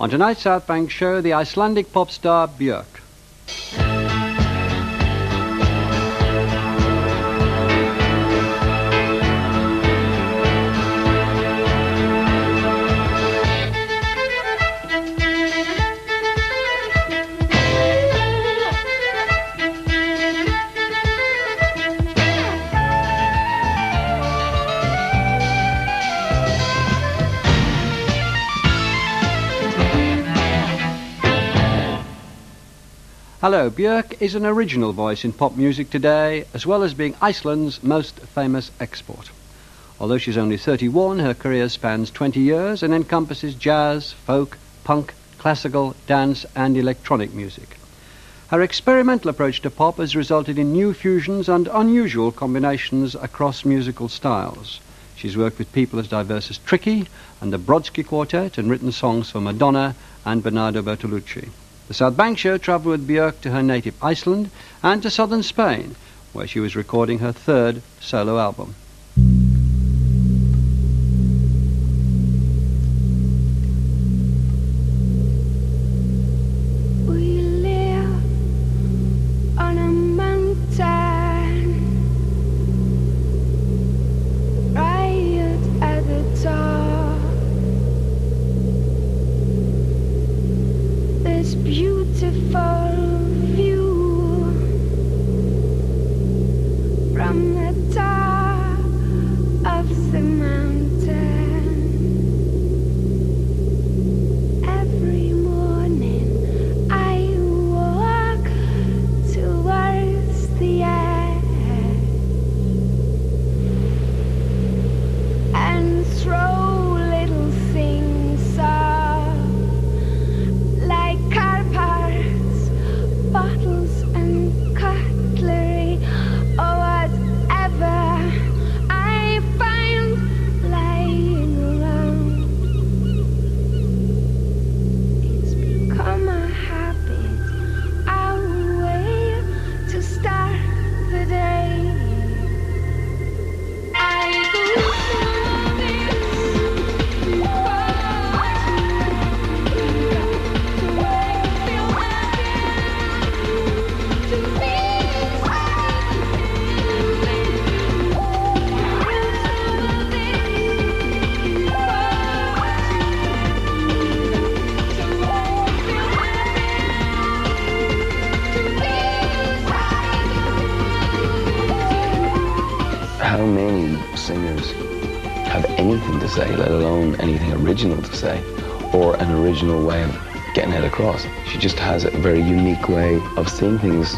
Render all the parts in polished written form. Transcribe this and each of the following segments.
On tonight's South Bank show, the Icelandic pop star Björk. Hello, Björk is an original voice in pop music today, as well as being Iceland's most famous export. Although she's only 31, her career spans 20 years and encompasses jazz, folk, punk, classical, dance and electronic music. Her experimental approach to pop has resulted in new fusions and unusual combinations across musical styles. She's worked with people as diverse as Tricky and the Brodsky Quartet and written songs for Madonna and Bernardo Bertolucci. The South Bank show travelled with Björk to her native Iceland and to southern Spain, where she was recording her third solo album. We live on a mountain, right at the top. This beautiful view from the top of the mountain. Every morning I walk towards the edge and throw little things up like car parts, bottles and cutlery, or whatever I find lying around. It's become a habit, our way to start the day. I go through this How many singers have anything to say, let alone anything original to say, or an original way of getting it across? She just has a very unique way of seeing things.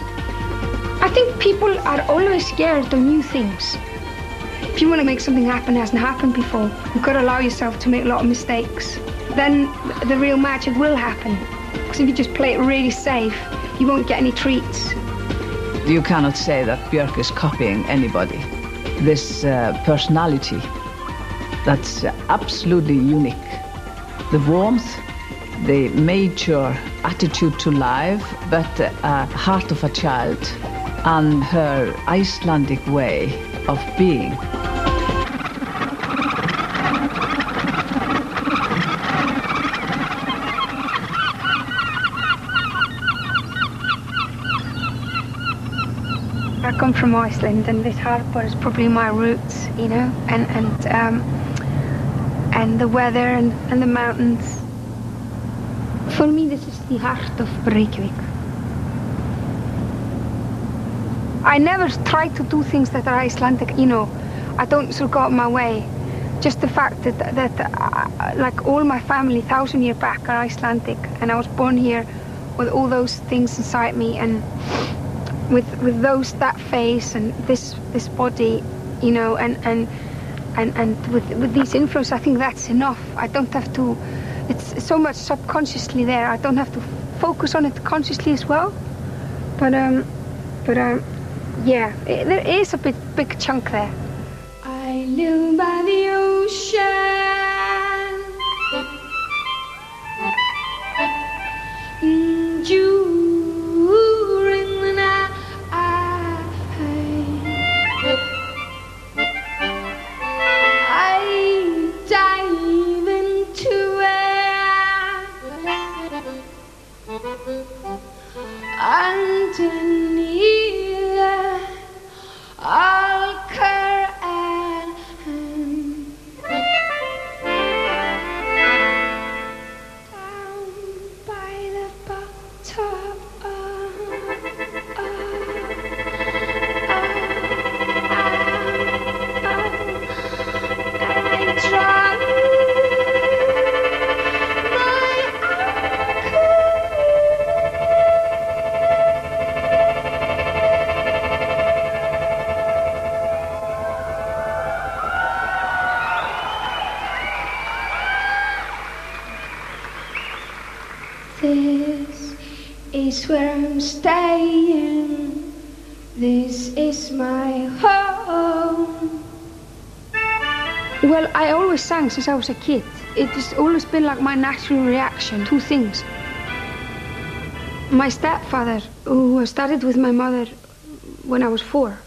I think people are always scared of new things. If you want to make something happen that hasn't happened before, you've got to allow yourself to make a lot of mistakes. Then the real magic will happen. Because if you just play it really safe, you won't get any treats. You cannot say that Björk is copying anybody. This personality that's absolutely unique. The warmth, the mature attitude to life, but a heart of a child, and her Icelandic way of being. I come from Iceland, and this harbour is probably my roots, you know, and the weather and the mountains. For me, this is the heart of Reykjavik. I never try to do things that are Icelandic, you know. I don't sort of go out my way. Just the fact that like all my family 1,000 years back are Icelandic, and I was born here with all those things inside me, and with that face and this body, you know, and with these influences, I think that's enough. I don't have to. It's so much subconsciously there. I don't have to focus on it consciously as well. But yeah, there is a big chunk there. I live by the ocean. During the night, I dive into it. mountain either. Alker and down by the bottom. This is where I'm staying. This is my home. Well, I always sang since I was a kid. It has always been like my natural reaction to things. My stepfather, who started with my mother when I was 4,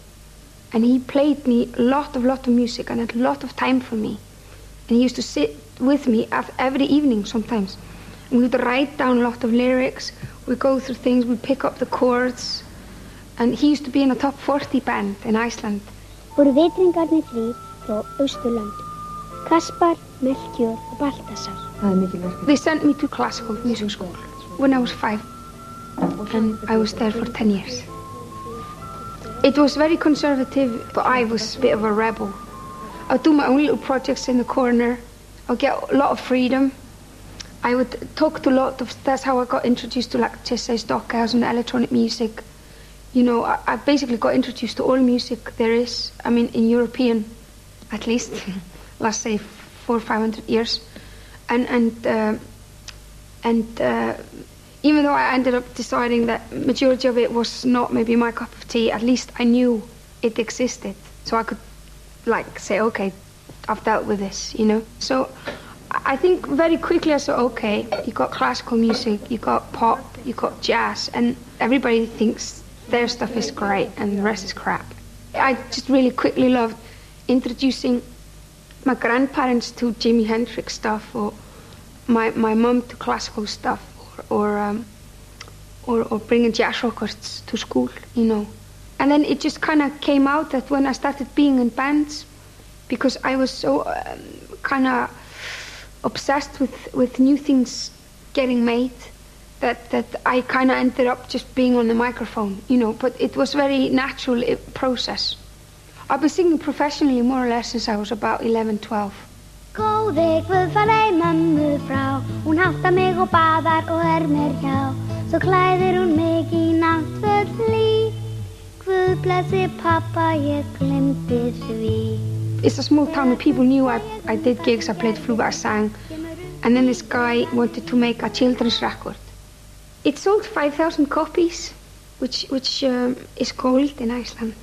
and he played me a lot of music and had a lot of time for me. And he used to sit with me every evening sometimes. We would write down a lot of lyrics, we'd go through things, we'd pick up the chords. And he used to be in a top 40 band in Iceland. Voru vitringarnir 3 frá Austurlöndum. Kaspar, Melchior og Baltasar. They sent me to classical music school when I was 5. And I was there for 10 years. It was very conservative, but I was a bit of a rebel. I would do my own little projects in the corner. I would get a lot of freedom. I would talk to a lot of, that's how I got introduced to like Jesse Stockhausen and electronic music. You know, I basically got introduced to all music there is. I mean, in European, at least, let's say 400 or 500 years. And even though I ended up deciding that majority of it was not maybe my cup of tea, at least I knew it existed. So I could like say, okay, I've dealt with this, you know. So I think very quickly I said, okay, you got classical music, you got pop, you got jazz, and everybody thinks their stuff is great and the rest is crap. I just really quickly loved introducing my grandparents to Jimi Hendrix stuff, or my mum to classical stuff, or bringing jazz records to school, you know. And then it just kind of came out that when I started being in bands, because I was so kind of obsessed with new things getting made, that I kind of ended up just being on the microphone, you know. But it was very natural process. I've been singing professionally more or less since I was about 11, 12. Góði Guð falei mömmu frá, hún háttar mig og baðar og mér hjá. Svo klæðir hún mig í náttföt hlý. Guð blessi pappa, ég glemdi því. It's a small town and people knew I did gigs, I played flute, I sang. And then this guy wanted to make a children's record. It sold 5,000 copies, which is gold in Iceland.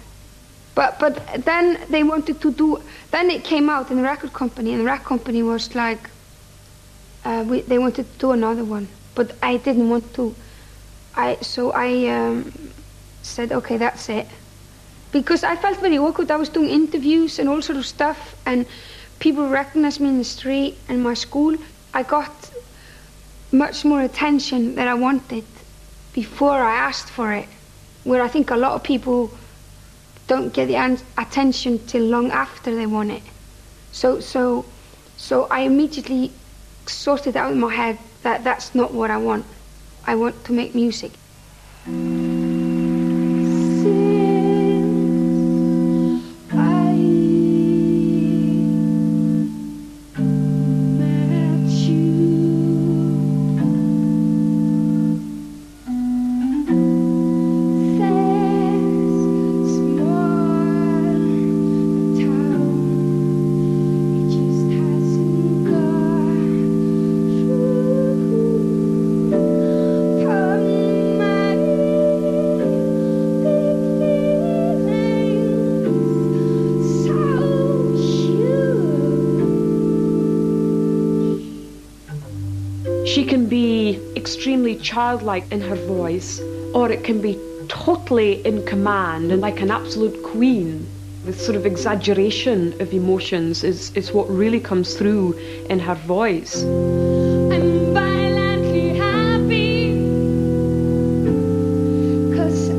But then they wanted to do, then it came out in the record company, and the record company was like, they wanted to do another one. But I didn't want to. So I said, okay, that's it. Because I felt very awkward. I was doing interviews and all sort of stuff, and people recognized me in the street and my school. I got much more attention than I wanted before I asked for it, where I think a lot of people don't get the attention till long after they want it. So I immediately sorted out in my head that that's not what I want. I want to make music. She can be extremely childlike in her voice, or it can be totally in command and like an absolute queen. This sort of exaggeration of emotions is what really comes through in her voice. I'm violently happy, 'cause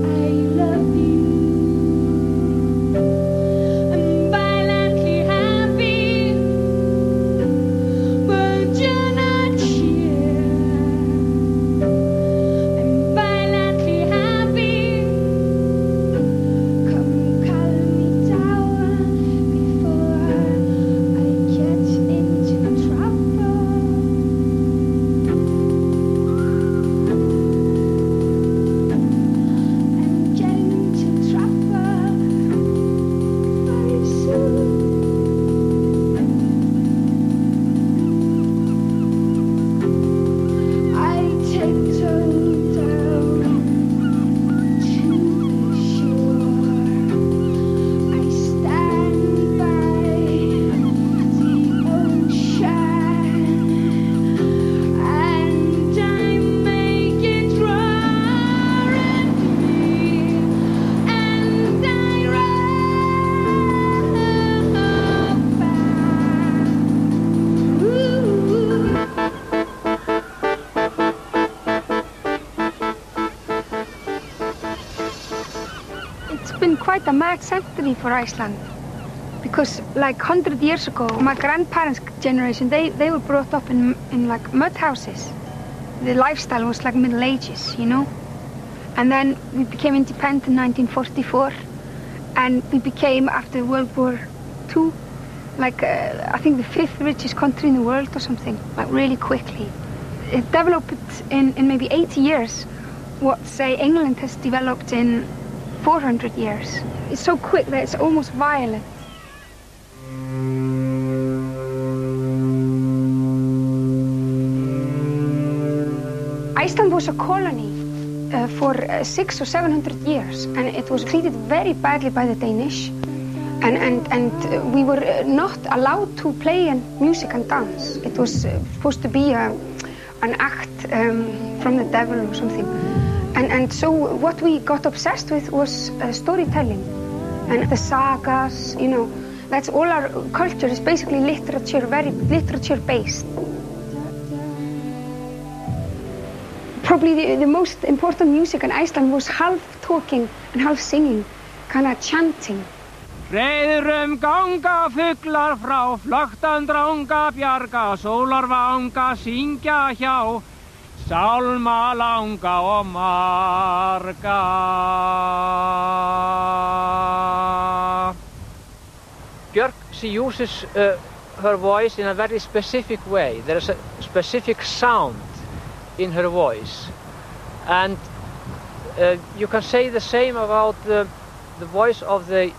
quite a mad century for Iceland. Because like 100 years ago, my grandparents' generation, they were brought up in like mud houses. The lifestyle was like Middle Ages, you know? And then we became independent in 1944. And we became, after World War II, like I think the 5th richest country in the world or something, like really quickly. It developed in maybe 80 years what, say, England has developed in 400 years. It's so quick that it's almost violent. Iceland was a colony for 600 or 700 years, and it was treated very badly by the Danish. And we were not allowed to play music and dance. It was supposed to be an act from the devil or something. And so what we got obsessed with was storytelling and the sagas, you know. That's all our culture is basically literature, very literature-based. Probably the most important music in Iceland was half talking and half singing, kind of chanting. Hreiðrum ganga fuglar frá, flöktan dranga bjarga, sólarvanga syngja hjá, sálma langa og marga. Björk, she uses her voice in a very specific way. There is a specific sound in her voice, and you can say the same about the voice of the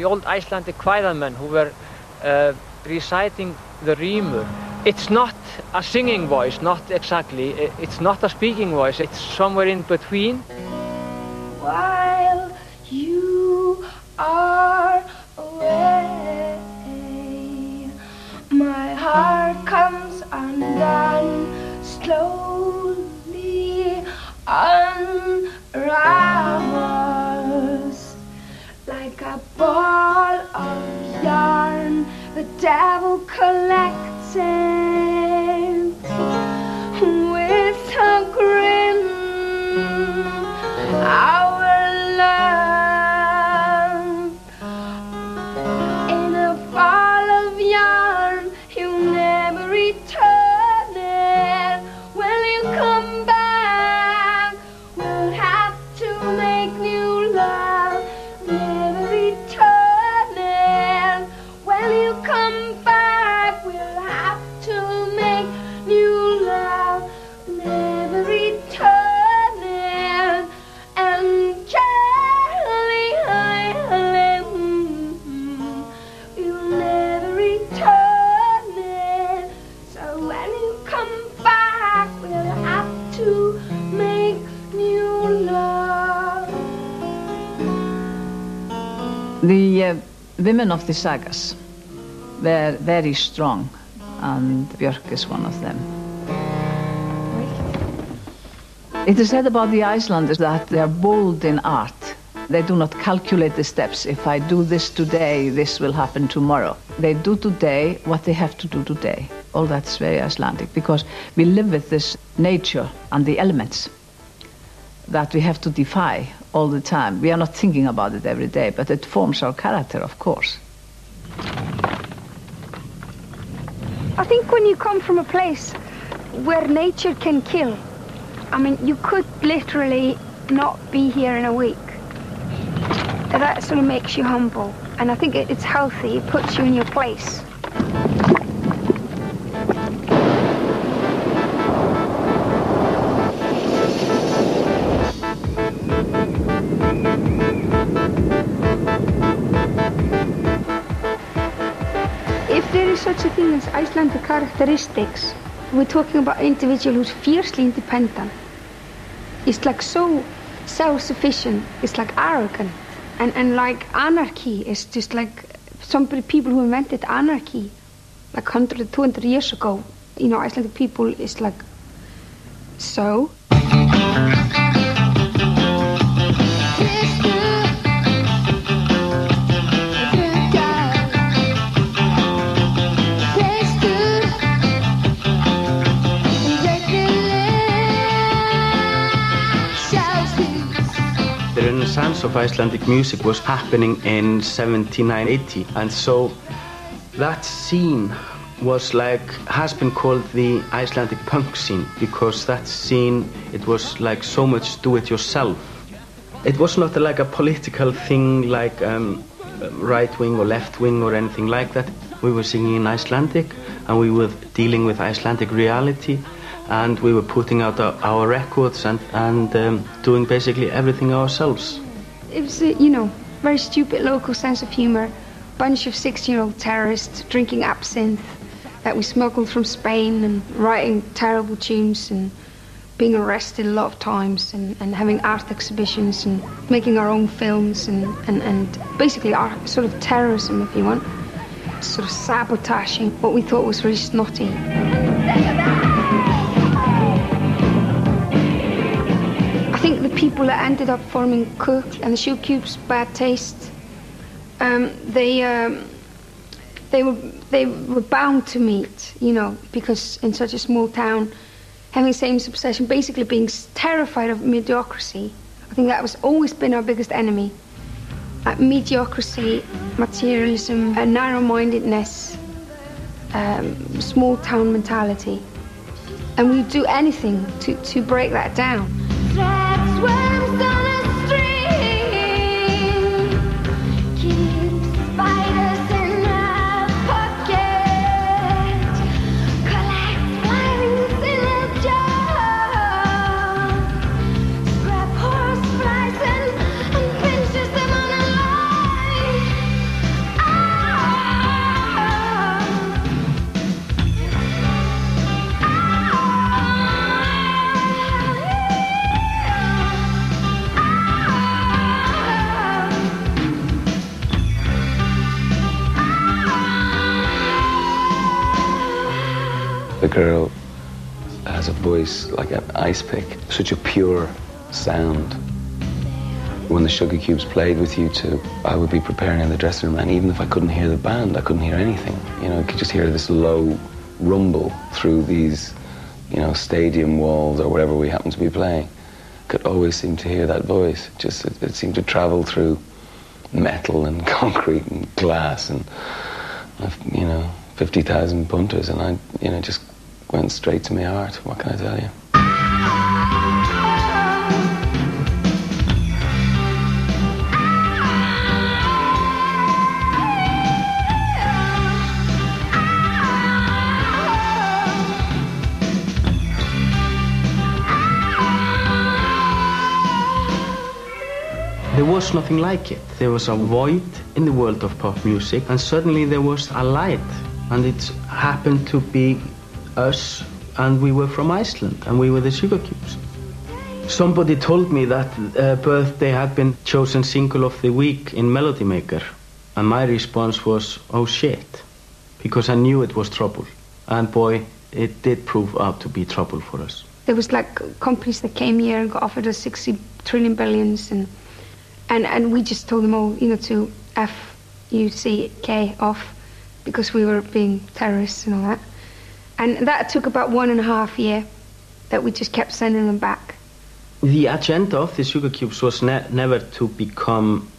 old Icelandic choirmen who were reciting the rímur. It's not a singing voice, not exactly. It's not a speaking voice. It's somewhere in between. While you are away, my heart comes undone, slowly unravels like a ball of yarn the devil collects it with a grin. Our love in a ball of yarn, you'll never return it. Will you come back? We'll have to make new love. Never return it. Will you come back? We'll have to make new love. Never return it. And Charlie, you'll never return it. So when you come back, we'll have to make new love. The women of the sagas were very strong, and Björk is one of them. It is said about the Icelanders that they are bold in art. They do not calculate the steps. If I do this today, this will happen tomorrow. They do today what they have to do today. All that's very Icelandic, because we live with this nature and the elements that we have to defy all the time. We are not thinking about it every day, but it forms our character, of course. I think when you come from a place where nature can kill, I mean, you could literally not be here in a week. That sort of makes you humble, and I think it's healthy. It puts you in your place. If there is such a thing as Icelandic characteristics, we're talking about an individual who's fiercely independent. It's like so self-sufficient, it's like arrogant. And like anarchy is just like people who invented anarchy like 100, 200 years ago. You know, Icelandic people is like so. The renaissance of Icelandic music was happening in 1780, and so that scene was has been called the Icelandic punk scene, because that scene, it was like so much do it yourself. It was not like a political thing like right wing or left wing or anything like that. We were singing in Icelandic, and we were dealing with Icelandic reality, and we were putting out our records and doing basically everything ourselves. It was a, very stupid local sense of humor. Bunch of 16-year-old terrorists drinking absinthe that we smuggled from Spain and writing terrible tunes and being arrested a lot of times and having art exhibitions and making our own films and basically our sort of terrorism, if you want. Sort of sabotaging what we thought was really snotty. I think the people that ended up forming Cook and the Shoe Cubes, Bad Taste, they were bound to meet, because in such a small town, having same obsession, basically being terrified of mediocrity. I think that was always been our biggest enemy. Mediocrity, materialism, narrow-mindedness, small town mentality. And we'd do anything to break that down. The girl has a voice like an ice pick, such a pure sound. When the Sugar Cubes played with U2, I would be preparing in the dressing room, and even if I couldn't hear the band, I couldn't hear anything. I could just hear this low rumble through these, stadium walls or whatever we happened to be playing. Could always seem to hear that voice. It seemed to travel through metal and concrete and glass and, 50,000 punters, and I, just went straight to my heart. What can I tell you? There was nothing like it. There was a void in the world of pop music, and suddenly there was a light, and it happened to be us, and we were from Iceland, and we were the Sugar Cubes. Somebody told me that Birthday had been chosen single of the week in Melody Maker, and my response was, oh shit, because I knew it was trouble. And boy, it did prove out to be trouble for us. There was companies that came here and got offered us 60 trillion billions, and we just told them all, to F-U-C-K off, because we were being terrorists and all that. And that took about 1.5 years that we just kept sending them back. The agenda of the Sugar Cubes was never to become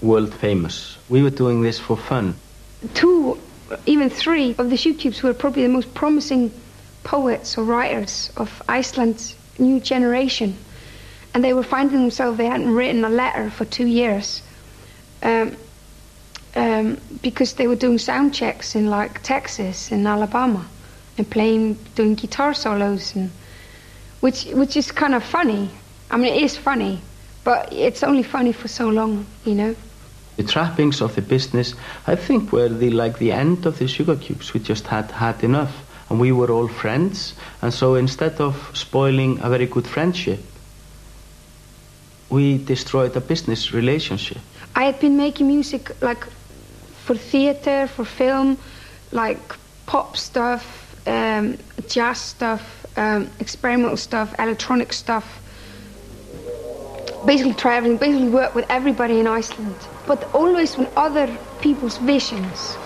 world famous. We were doing this for fun. 2, even 3 of the Sugar Cubes were probably the most promising poets or writers of Iceland's new generation. And they were finding themselves, they hadn't written a letter for 2 years. Because they were doing sound checks in Texas and Alabama and doing guitar solos, and which is kind of funny. I mean, it is funny, but it's only funny for so long, The trappings of the business, I think, were the end of the Sugar Cubes. We just had enough, and we were all friends, and so instead of spoiling a very good friendship, we destroyed a business relationship. I had been making music for theater, for film, pop stuff, jazz stuff, experimental stuff, electronic stuff. Basically try everything, basically work with everybody in Iceland, but always with other people's visions.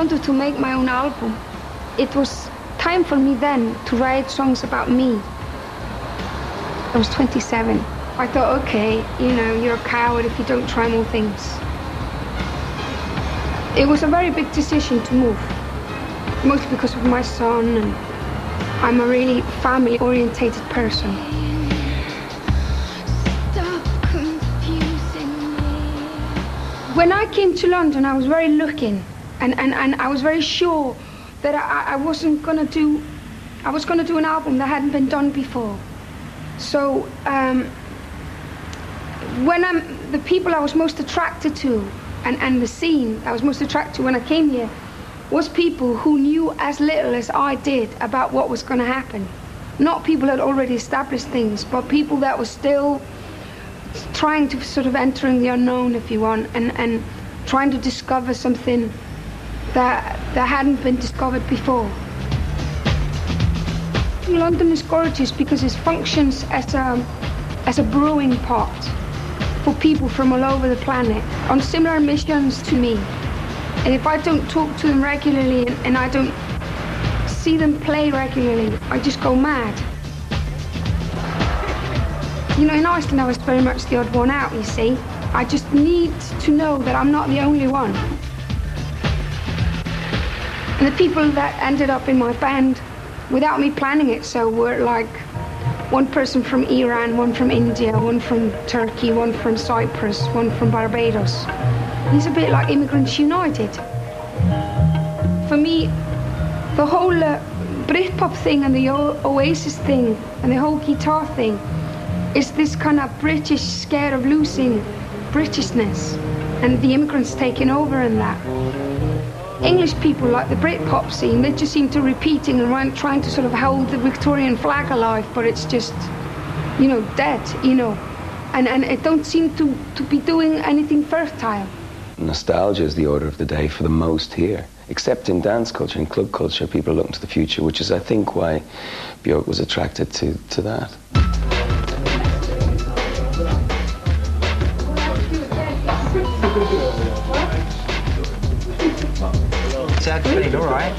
London to make my own album. It was time for me then to write songs about me. I was 27. I thought, okay, you know, you're a coward if you don't try more things. It was a very big decision to move, mostly because of my son, and I'm a really family-orientated person. When I came to London, I was very looking, and I was very sure that I was gonna do an album that hadn't been done before. So the people I was most attracted to, and the scene I was most attracted to when I came here, was people who knew as little as I did about what was going to happen. Not people that had already established things, but people that were still trying to sort of entering the unknown, if you want, and trying to discover something that hadn't been discovered before. London is gorgeous because it functions as a brewing pot for people from all over the planet on similar missions to me. And if I don't talk to them regularly and I don't see them play regularly, I just go mad. You know, in Iceland I was very much the odd one out, you see. I just need to know that I'm not the only one. And the people that ended up in my band without me planning it so were like one person from Iran, one from India, one from Turkey, one from Cyprus, one from Barbados. He's a bit like Immigrants United. For me, the whole Britpop thing and the Oasis thing and the whole guitar thing is this kind of British scare of losing Britishness and the immigrants taking over and that. English people like the Britpop scene, they just seem to repeating and trying to sort of hold the Victorian flag alive, but it's just, you know, dead, you know. And it don't seem to be doing anything fertile. Nostalgia is the order of the day for the most here. Except in dance culture and club culture, people are looking to the future, which is, I think, why Björk was attracted to that. So I've been all right.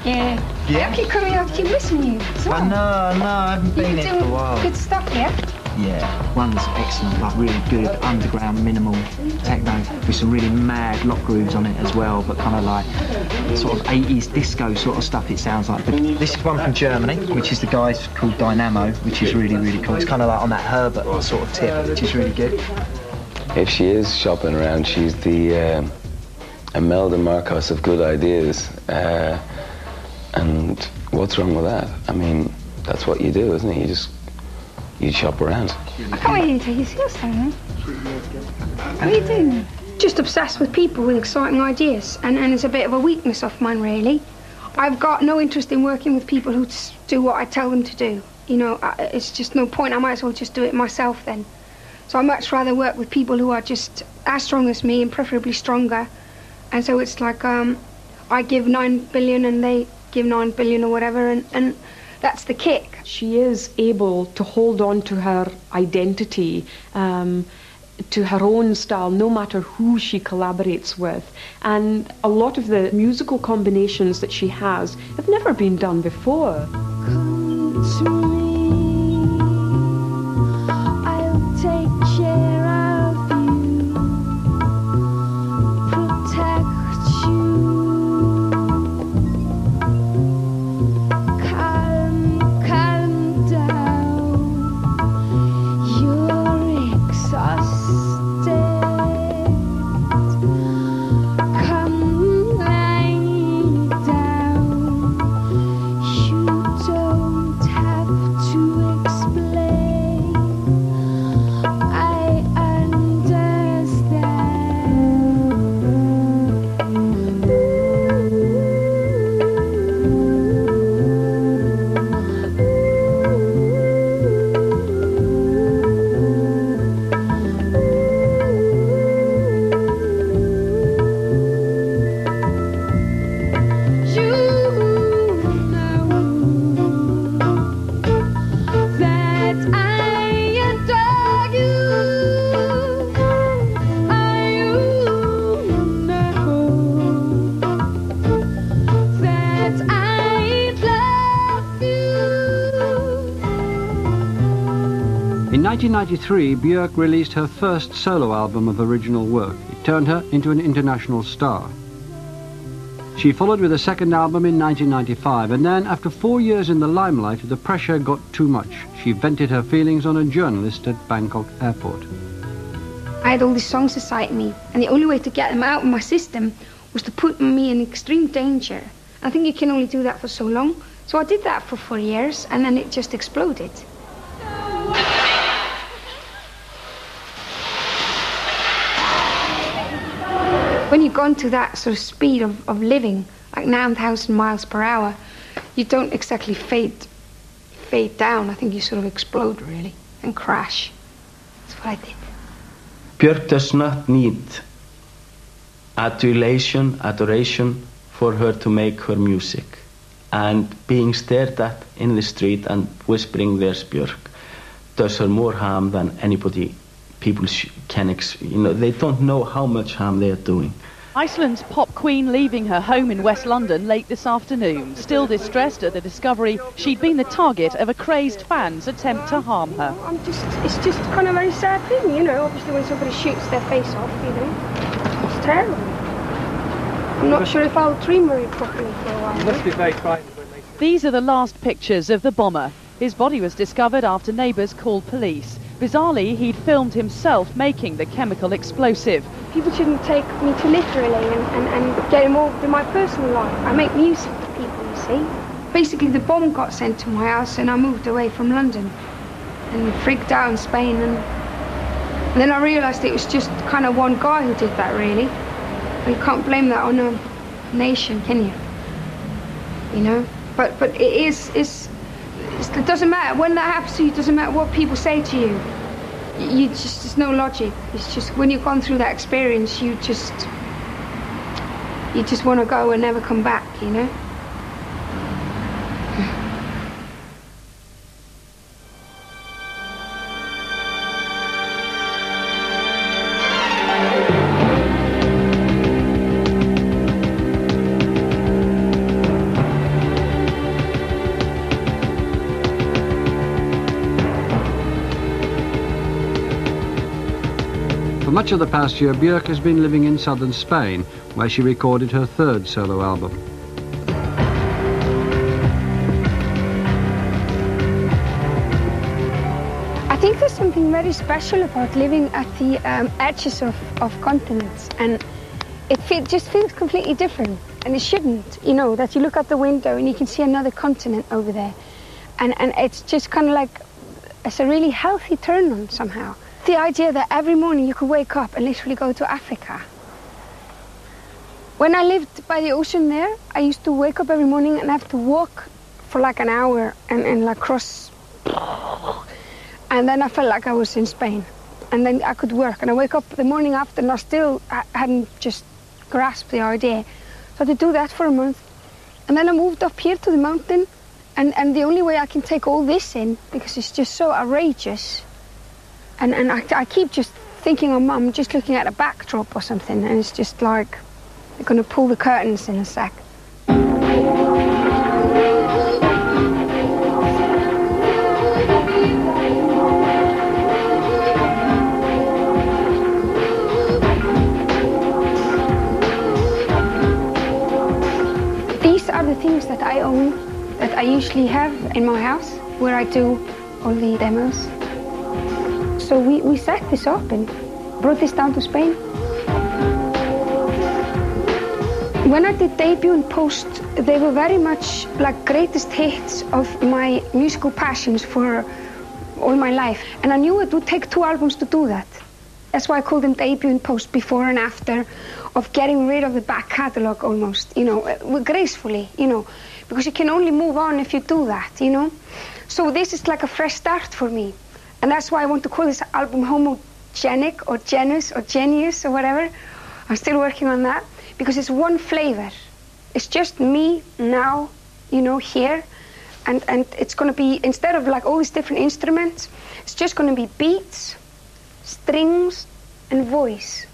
Yeah. I keep coming up to listen to you. So No, I haven't been here for a while. Good stuff, yeah? Yeah, one's excellent, like really good underground minimal techno with some really mad lock grooves on it as well, but kind of like sort of 80s disco sort of stuff it sounds like. But this is one from Germany, which is the guy's called Dynamo, which is really, really cool. It's kind of like on that Herbert sort of tip, which is really good. If she is shopping around, she's the Imelda Marcos of good ideas. And what's wrong with that? I mean, that's what you do, isn't it? You shop around. I can't wait to take you seriously, man. What are you doing? Just obsessed with people with exciting ideas, and it's a bit of a weakness of mine, really. I've got no interest in working with people who do what I tell them to do. You know, it's just no point. I might as well just do it myself then. So I'd much rather work with people who are just as strong as me and preferably stronger. And so it's like I give 9 billion and they give 9 billion or whatever, and that's the kick. She is able to hold on to her identity, to her own style, no matter who she collaborates with. And a lot of the musical combinations that she has have never been done before. Come to me, I'll take care of you, protect you. Calm down, you're exhausted. Come lie down, you don't have 1993, Björk released her first solo album of original work. It turned her into an international star. She followed with a second album in 1995, and then, after 4 years in the limelight, the pressure got too much. She vented her feelings on a journalist at Bangkok airport. I had all these songs inside me, and the only way to get them out of my system was to put me in extreme danger. I think you can only do that for so long. So I did that for 4 years, and then it just exploded. When you've gone to that sort of speed of living, like 9,000 miles per hour, you don't exactly fade down. I think you sort of explode, really, and crash. That's what I did. Björk does not need adoration for her to make her music. And being stared at in the street and whispering there's Björk does her more harm than anybody. People they don't know how much harm they are doing. Iceland's pop queen leaving her home in West London late this afternoon, still distressed at the discovery she'd been the target of a crazed fan's attempt to harm her. It's just kind of a very sad thing, you know, obviously when somebody shoots their face off, you know. It's terrible. I'm not sure if I'll dream very properly for a while. You must be very frightened when they... These are the last pictures of the bomber. His body was discovered after neighbours called police. Bizarrely, he'd filmed himself making the chemical explosive. People shouldn't take me too literally and get involved in my personal life. I make music for people, you see. Basically, the bomb got sent to my house and I moved away from London and freaked out in Spain. And then I realised it was just kind of one guy who did that, really. And you can't blame that on a nation, can you? You know? But it doesn't matter. When that happens to you, it doesn't matter what people say to you. There's no logic. It's just when you've gone through that experience, you just want to go and never come back, you know? For much of the past year, Björk has been living in southern Spain, where she recorded her third solo album. I think there's something very special about living at the edges of continents, and it just feels completely different, and it shouldn't, you know, that you look out the window and you can see another continent over there, and it's just kind of like, it's a really healthy turn on somehow. The idea that every morning you could wake up and literally go to Africa. When I lived by the ocean there, I used to wake up every morning and have to walk for like an hour and like cross. And then I felt like I was in Spain. And then I could work. And I wake up the morning after and I hadn't just grasped the idea. So I had to do that for a month. And then I moved up here to the mountain. And the only way I can take all this in, because it's just so outrageous. And I keep just thinking I'm just looking at a backdrop or something, and it's just like they're going to pull the curtains in a sec. These are the things that I own, that I usually have in my house, where I do all the demos. So we set this up and brought this down to Spain. When I did debut and post, they were very much like greatest hits of my musical passions for all my life. And I knew it would take 2 albums to do that. That's why I called them debut and post, before and after, of getting rid of the back catalogue almost, you know, gracefully, you know, because you can only move on if you do that, you know. So this is like a fresh start for me. And that's why I want to call this album homogenic or genus or genius or whatever. I'm still working on that, because it's one flavor. It's just me now, you know, here. And it's going to be, instead of like all these different instruments, it's just going to be beats, strings, and voice.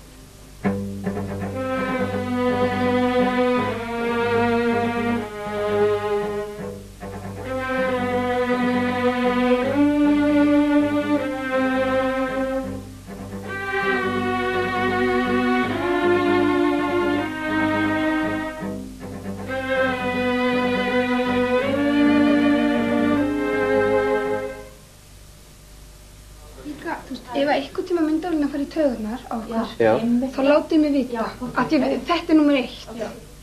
að fara í taugarnar á okkur, Já. þá látið mig vita að þetta er nummer 1.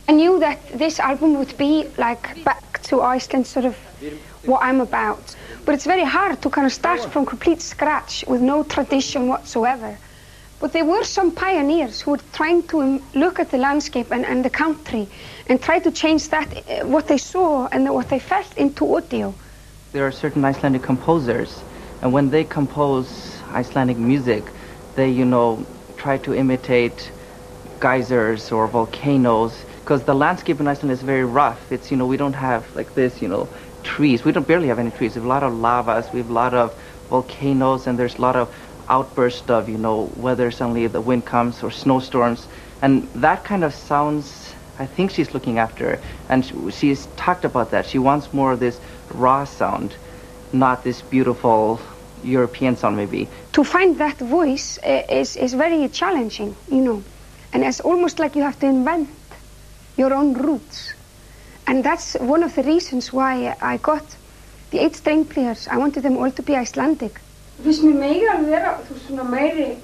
I knew that this album would be like back to Iceland, sort of what I'm about. But it's very hard to kind of start from complete scratch with no tradition whatsoever. But there were some pioneers who were trying to look at the landscape and the country and try to change that, what they saw and what they felt, into audio. There are certain Icelandic composers, and when they compose Icelandic music, they, you know, try to imitate geysers or volcanoes, because the landscape in Iceland is very rough. It's, you know, we don't have like this, you know, trees. We don't barely have any trees. We have a lot of lavas, we have a lot of volcanoes, and there's a lot of outbursts of, you know, whether suddenly the wind comes or snowstorms. And that kind of sounds, I think she's looking after, and she's talked about that. She wants more of this raw sound, not this beautiful European sound maybe. To find that voice is very challenging, you know, and it's almost like you have to invent your own roots. And that's one of the reasons why I got the 8 string players. I wanted them all to be Icelandic. Finnst mér meira að vera, þú veist, svona meiri,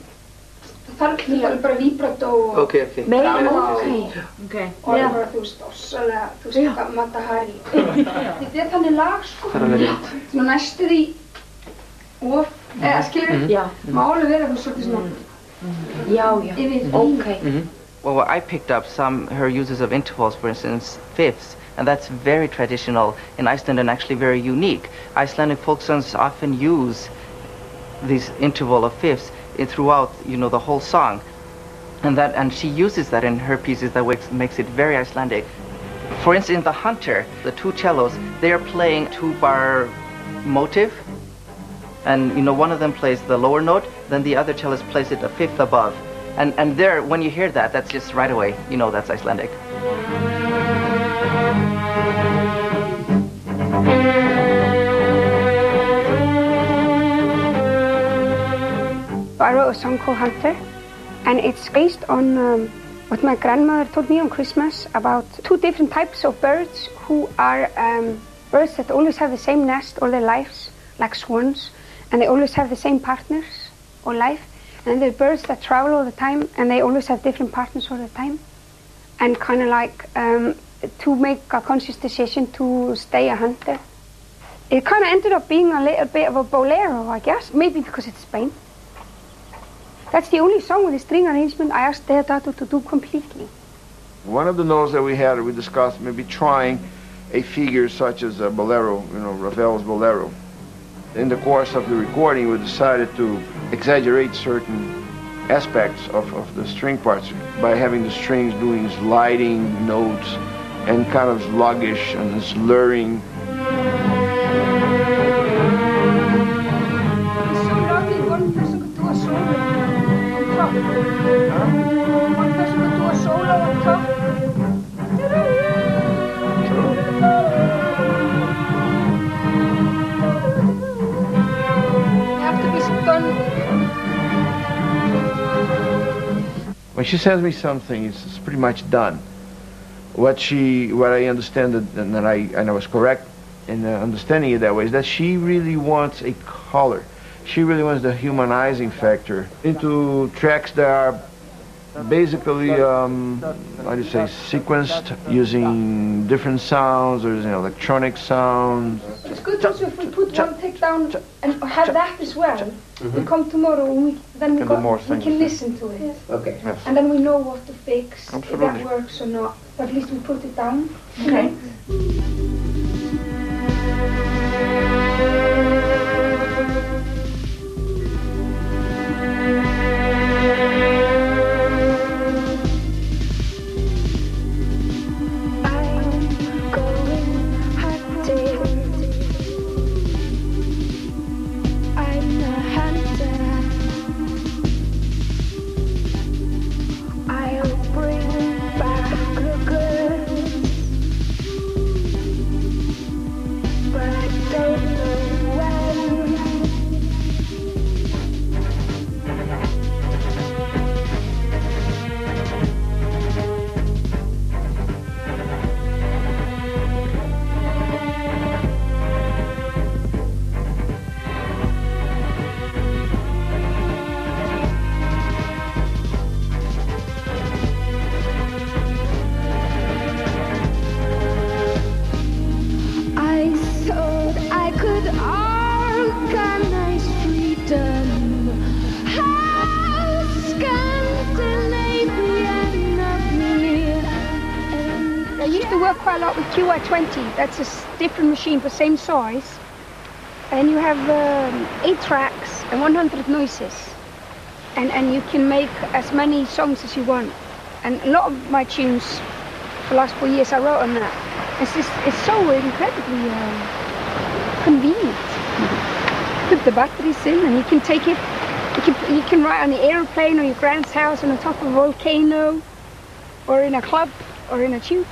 það þarf ekki bara vibrato og meira, og bara, þú veist, ossalega, þú veist, Mata Hari. Þetta er þannig lag, sko, svona næstu því of, eða skilur, má alveg vera þú svolítið svona, yfir. Well, I picked up her uses of intervals, for instance, fifths, and that's very traditional in Iceland and actually very unique. Icelandic folk songs often use this interval of fifths throughout, you know, the whole song, and she uses that in her pieces. That makes it very Icelandic. For instance, in The Hunter, the 2 cellos, they are playing 2-bar motive, and you know, one of them plays the lower note, then the other cellist plays it a 5th above. And there, when you hear that, that's just right away, you know, that's Icelandic. I wrote a song called Hunter, and it's based on what my grandmother told me on Christmas about 2 different types of birds who are birds that always have the same nest all their lives, like swans, and they always have the same partners all life. And there are birds that travel all the time, and they always have different partners all the time. And kind of like to make a conscious decision to stay a hunter. It kind of ended up being a little bit of a bolero, I guess, maybe because it's Spain. That's the only song with a string arrangement I asked Deodato to do completely. One of the notes that we discussed maybe trying a figure such as a bolero, you know, Ravel's bolero. In the course of the recording, we decided to exaggerate certain aspects of the string parts by having the strings doing sliding notes and kind of sluggish and slurring. It's so lovely, one person could do a solo on top. One person could do a solo on top. When she sends me something, it's pretty much done. What I understand, and I was correct in understanding it that way, is that she really wants a color. She really wants the humanizing factor into tracks that are basically, how do you say, sequenced using different sounds or using electronic sounds. It's good also if we put one take down and have that as well. We come tomorrow and we can listen to it. Okay. Yes. And then we know what to fix, Absolutely. if that works or not. But at least we put it down. Okay. wisdom. How Scandinavian of me. I used to work quite a lot with QI20. That's a different machine for same size. And you have 8 tracks and 100 noises. And you can make as many songs as you want. And a lot of my tunes for the last 4 years I wrote on that. It's so incredibly convenient. Put the batteries in and you can take it. You can write on the airplane or your grand's house on the top of a volcano, or in a club, or in a tube.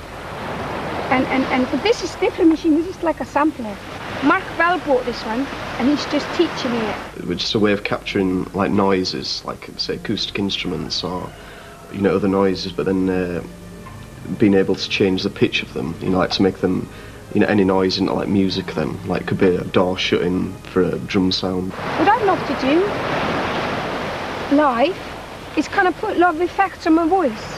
But this is a different machine. This is like a sampler. Mark Bell bought this one, and he's just teaching me it. It's just a way of capturing like noises, like say acoustic instruments or other noises, but then being able to change the pitch of them, like to make them any noise into like music. Then like could be a door shutting for a drum sound. What I'd love to do live is kind of put a lot of effects on my voice.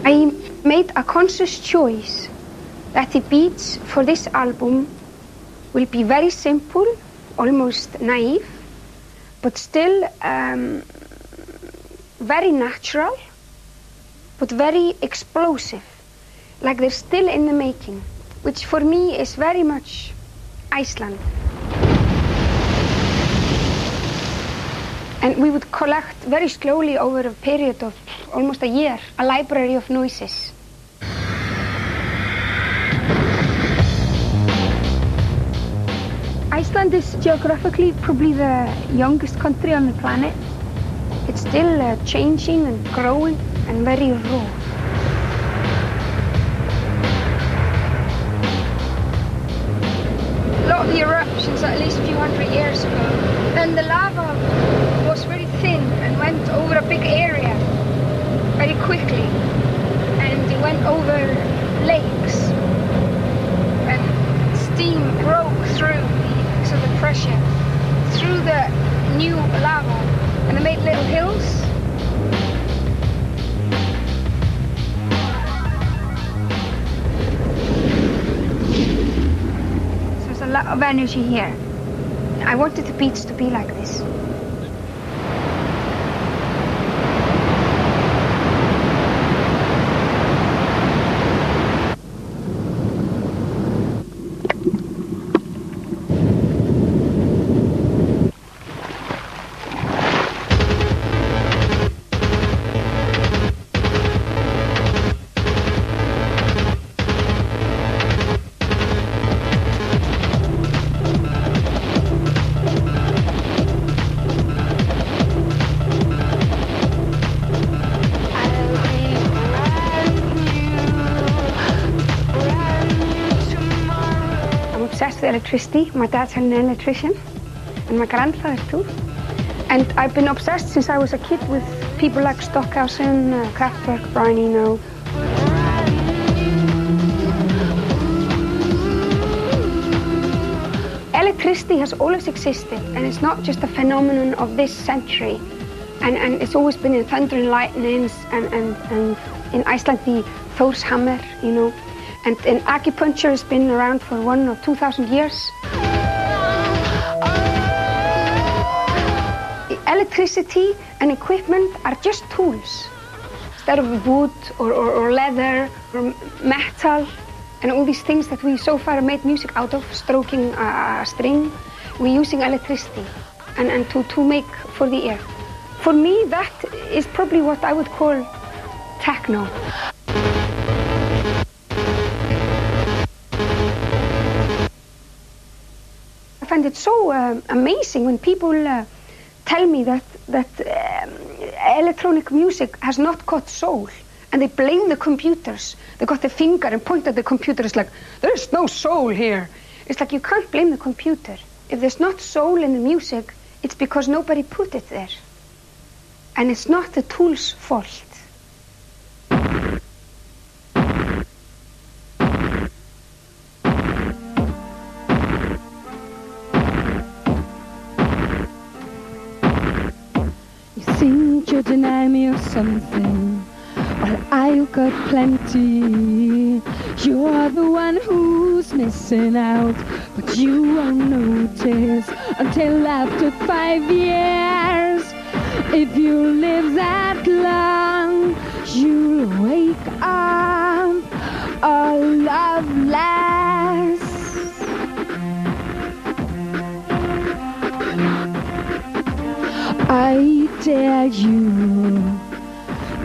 I made a conscious choice that the beats for this album will be very simple, almost naive, but still very natural, but very explosive, like they're still in the making, which for me is very much Iceland. And we would collect very slowly over a period of almost a year, a library of noises. Iceland is geographically probably the youngest country on the planet. It's still changing and growing and very raw. A lot of the eruptions at least a few hundred years ago, then the lava was very thin and went over a big area very quickly, and it went over lakes, and steam broke through because of the pressure through the new lava, and they made little hills. So there's a lot of energy here. I wanted the beats to be like this. Electricity. My dad's an electrician, and my grandfather too. And I've been obsessed since I was a kid with people like Stockhausen, Kraftwerk, Brian Eno. Electricity has always existed, and it's not just a phenomenon of this century. And it's always been in thunder and lightnings, and in Iceland the Thor's hammer, And acupuncture has been around for 1,000 or 2,000 years. Electricity and equipment are just tools. Instead of wood or leather or metal and all these things that we so far made music out of, stroking a string, we're using electricity and to make for the air. For me, that is probably what I would call techno. I find it so amazing when people tell me that electronic music has not got soul, and they blame the computers. They got their finger and point at the computer. It's like, there's no soul here. It's like, you can't blame the computer. If there's not soul in the music, it's because nobody put it there. And it's not the tool's fault. Don't you deny me of something, well, I've got plenty. You're the one who's missing out, but you won't notice until after 5 years. If you live that long, you'll wake up all loveless. I dare you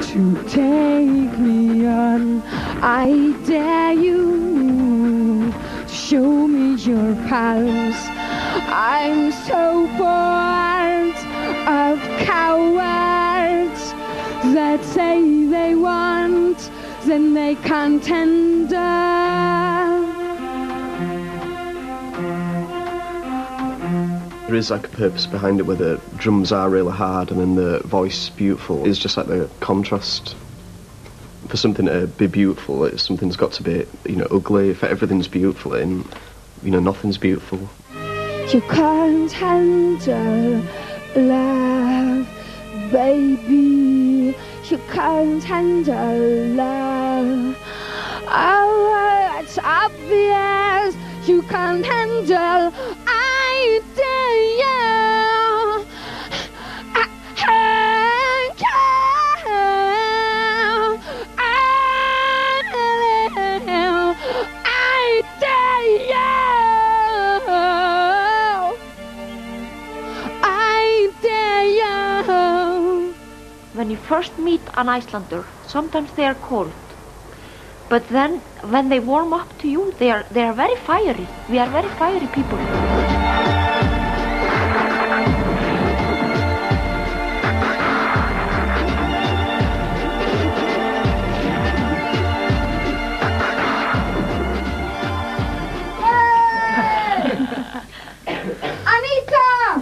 to take me on. I dare you to show me your pulse. I'm so bored of cowards that say they want, then they can't tender. There is like a purpose behind it where the drums are really hard and then the voice is beautiful. It's just like the contrast. For something to be beautiful, something's got to be, ugly. If everything's beautiful, then, nothing's beautiful. You can't handle love, baby. You can't handle love. Oh, it's obvious you can't handle. I dare you. I dare you. I dare you. When you first meet an Icelander, sometimes they are cold. But then, when they warm up to you, they are very fiery. We are very fiery people. Anita!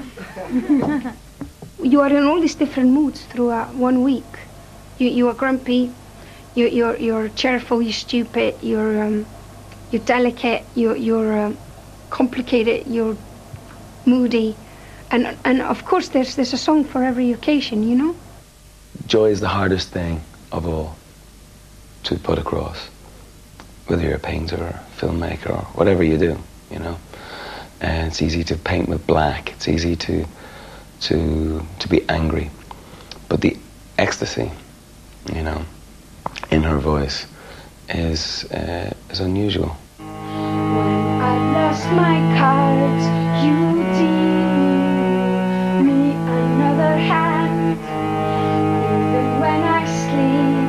You are in all these different moods through 1 week. You are grumpy. You're cheerful, you're stupid, you're delicate, you're complicated, you're moody, and of course there's a song for every occasion, Joy is the hardest thing of all to put across, whether you're a painter or a filmmaker or whatever you do, And it's easy to paint with black. It's easy to be angry, but the ecstasy, in her voice is unusual. When I lost my cards, you deal me another hand. Even when I sleep,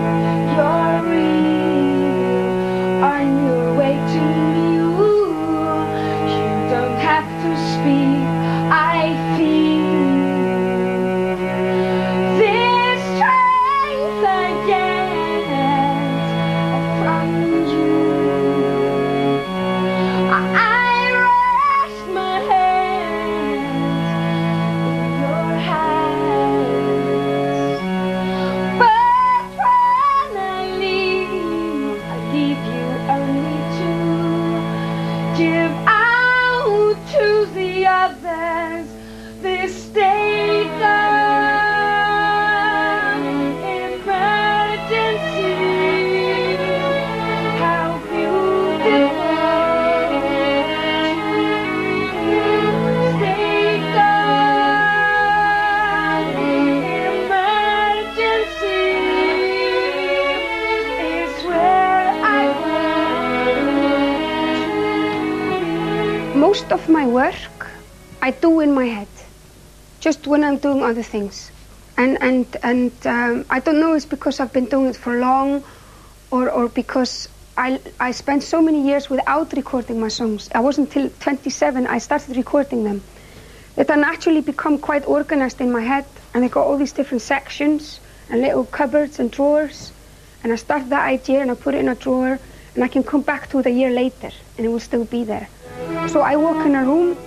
you're real. On your way to you, you don't have to speak. I feel this strength I get from you. I rest my hands in your hands. But when I leave you only to give out to the others this state of emergency. How beautiful state of emergency is where I want. Most of my work I do in my head, just when I'm doing other things, and I don't know, it's because I've been doing it for long, or because I spent so many years without recording my songs. I wasn't until 27 I started recording them, that I naturally become quite organized in my head, and I got all these different sections and little cupboards and drawers, and I start that idea and I put it in a drawer, and I can come back to it a year later and it will still be there. So I walk in a room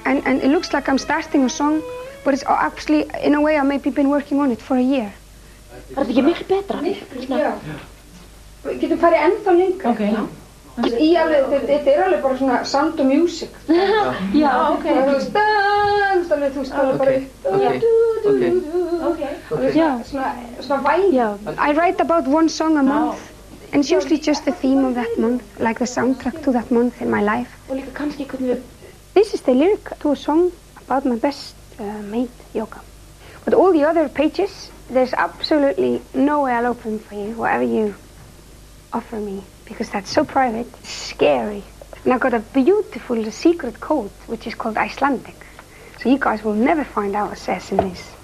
and it looks like I'm starting a song, but it's actually, in a way, I've maybe been working on it for a year. Er þetta ekki miklu betra? Já. Við getum farið ennþá lengra. Okay. Þetta alveg bara svona sound of music. Já, ok. Þú veist alveg bara svona væn. I write about one song a month. And it's usually just the theme of that month, like the soundtrack to that month in my life. Og líka kannski hvernig við... This is the lyric to a song about my best mate, Yoga. But all the other pages, there's absolutely no way I'll open for you, whatever you offer me, because that's so private, scary. And I've got a beautiful secret code, which is called Icelandic. So you guys will never find out what it says in this.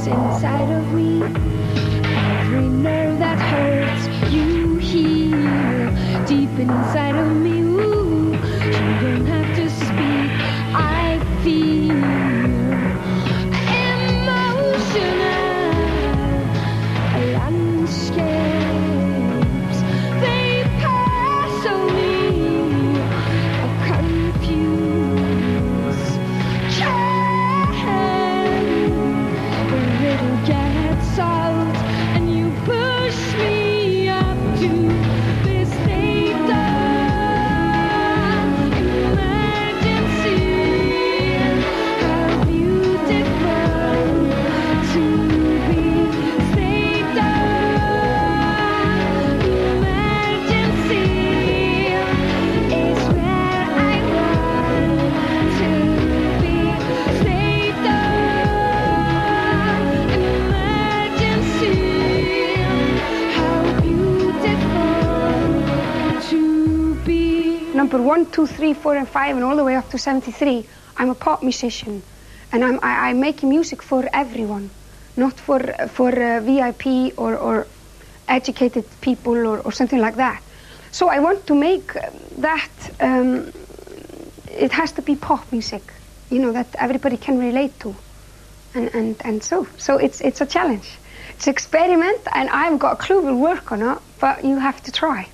Inside of me, every nerve that hurts, you heal deep inside of me. Ooh, you don't have to speak. I feel emotional landscapes. They pass on me, confused. Gets out and you push me up to this state of emergency. How beautiful to be state of emergency is where I want to be. State Number 1, 2, 3, 4, and 5, and all the way up to 73, I'm a pop musician, and I'm making music for everyone, not for VIP or educated people or something like that. So I want to make that. It has to be pop music, you know, that everybody can relate to, and so it's a challenge. It's an experiment, and I haven't got a clue. We'll work on it, but you have to try.